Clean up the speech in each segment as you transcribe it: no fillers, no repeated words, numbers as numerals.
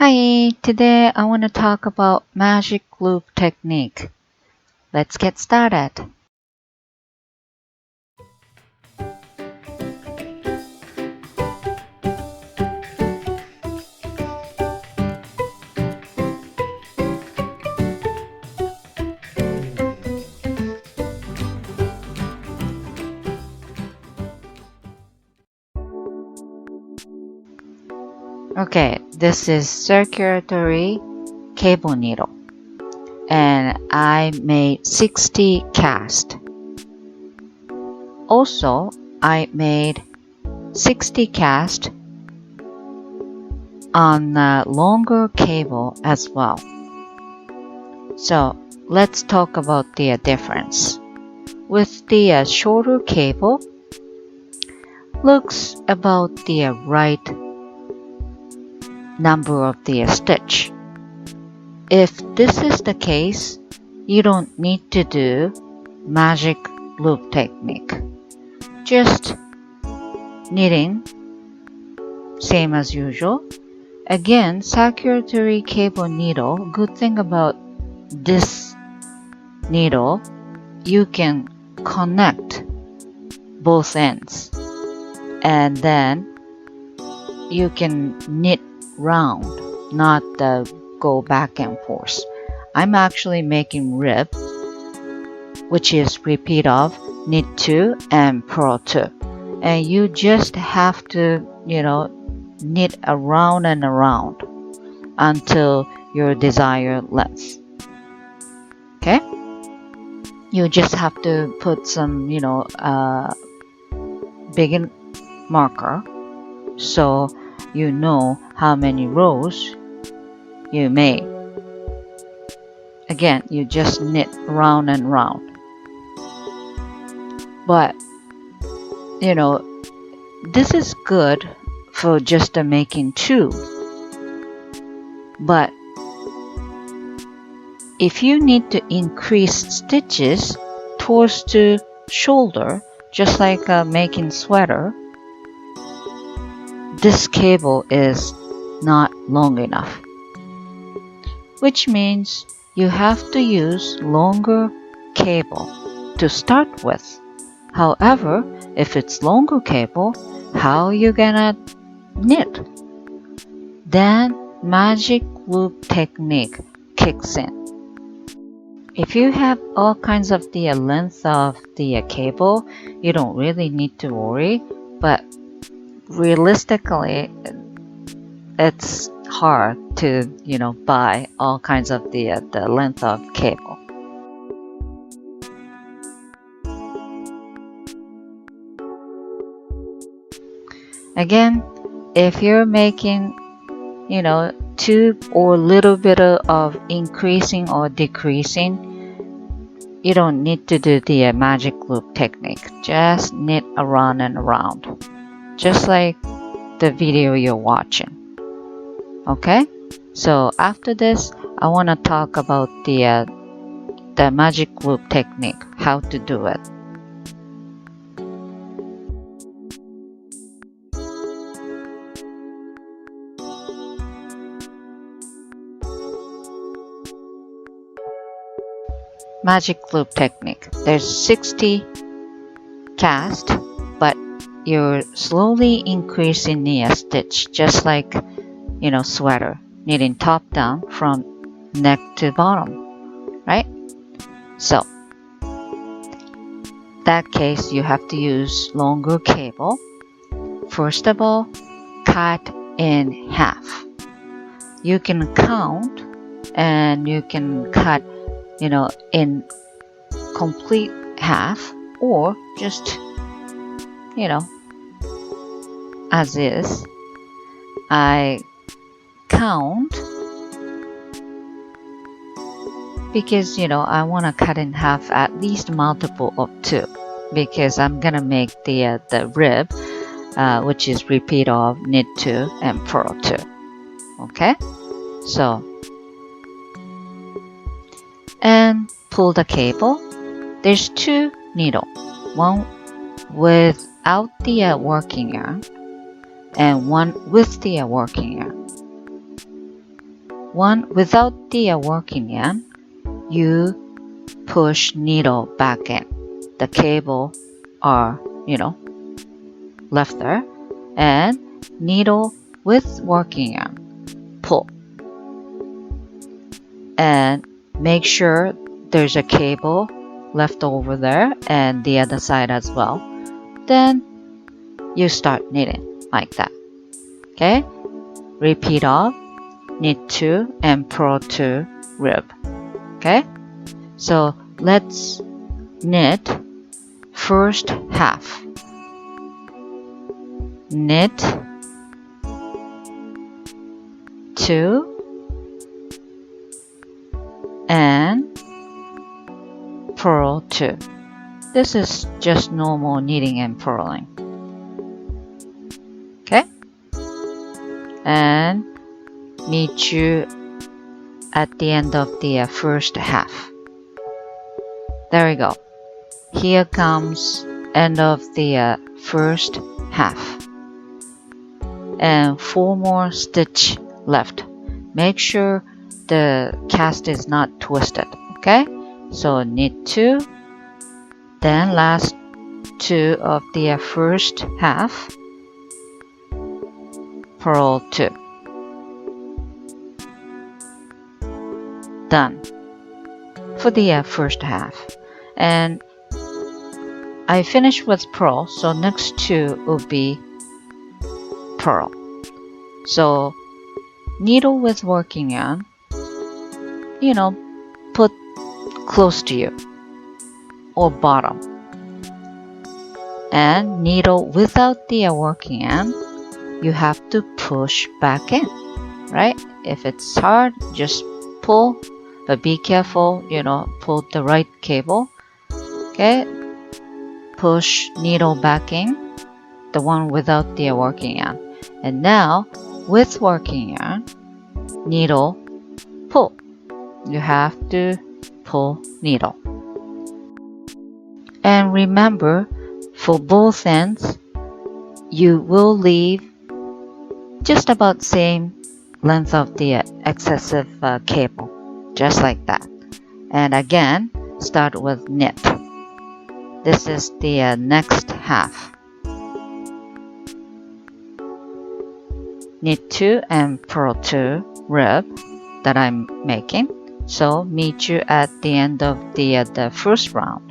Hi, today I want to talk about magic loop technique. Let's get started. Okay, this is circulatory cable needle and I made 60 cast. Also, I made 60 cast on a longer cable as well. So let's talk about the difference. With the shorter cable, looks about the right number of the stitch. If this is the case, you don't need to do magic loop technique. Just knitting, same as usual. Again, circulatory cable needle, good thing about this needle, you can connect both ends and then you can knit round, not go back and forth. I'm actually making rib, which is repeat of knit 2 and purl 2. And you just have to, knit around and around until your desired length. Okay? You just have to put some, big marker so you know how many rows you made. Again, you just knit round and round. But, this is good for just making 2. But if you need to increase stitches towards the shoulder, just like making sweater, this cable is not long enough, which means you have to use longer cable to start with. However, if it's longer cable, how you gonna knit? Then magic loop technique kicks in. If you have all kinds of the length of the cable, you don't really need to worry, but realistically, it's hard to, buy all kinds of the length of cable. Again, if you're making, 2 or little bit of increasing or decreasing, you don't need to do the magic loop technique. Just knit around and around, just like the video you're watching. Okay, so after this, I want to talk about the magic loop technique, how to do it. Magic loop technique. There's 60 cast, but you're slowly increasing the stitch, just like sweater, knitting top down from neck to bottom, right? So that case you have to use longer cable. First of all, cut in half. You can count and you can cut in complete half, or just as is. I count because I want to cut in half at least multiple of 2, because I'm gonna make the rib, which is repeat of knit 2 and purl 2. Okay, so and pull the cable. There's 2 needle, one without the working yarn and one with the working yarn. one without the working yarn, you push needle back in. The cable are, left there, and needle with working yarn, pull. And make sure there's a cable left over there and the other side as well. Then you start knitting like that. Okay? Repeat off, knit 2 and purl 2 rib. Okay? So let's knit first half. Knit 2 and purl 2. This is just normal knitting and purling. Okay? And meet you at the end of the first half. There we go. Here comes end of the first half. And 4 more stitch left. Make sure the cast is not twisted. Okay? So knit 2, then last 2 of the first half, purl 2. Done for the first half. And I finished with purl, so next 2 will be purl. So needle with working yarn, put close to you or bottom, and needle without the working yarn, you have to push back in, right? If it's hard, just pull, but be careful, pull the right cable. Okay, push needle back in, the one without the working yarn. And now with working yarn, needle pull. You have to pull needle. And remember, for both ends, you will leave just about same length of the excessive cable, just like that. And again, start with knit. This is the next half. Knit 2 and purl 2 rib that I'm making. So meet you at the end of the first round.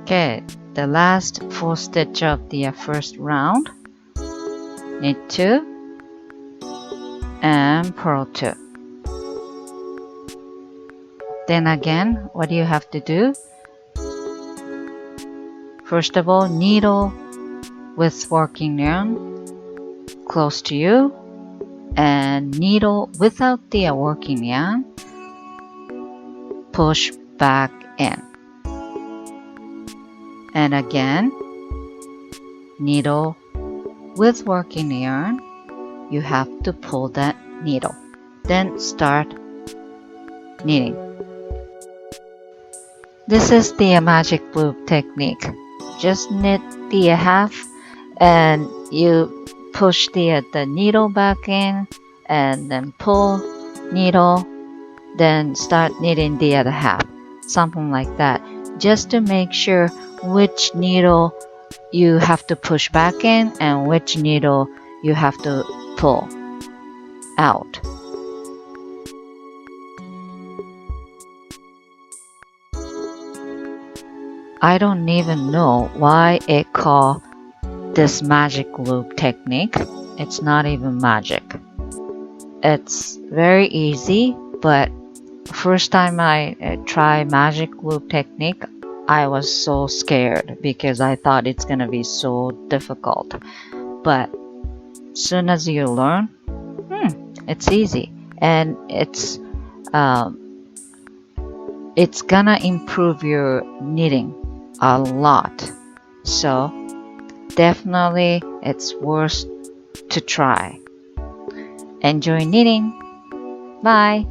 Okay, the last 4 stitch of the first round, knit 2 and purl 2. Then again, what do you have to do? First of all, needle with working yarn close to you, and needle without the working yarn, push back in. And again, needle with working yarn, you have to pull that needle. Then start knitting. This is the magic loop technique. Just knit the half and you push the needle back in and then pull needle, then start knitting the other half. Something like that. Just to make sure which needle you have to push back in and which needle you have to pull out. I don't even know why it called this magic loop technique. It's not even magic. It's very easy, but first time I tried magic loop technique, I was so scared because I thought it's gonna be so difficult. But soon as you learn, it's easy, and it's gonna improve your knitting a lot. So definitely it's worth to try. Enjoy knitting. Bye.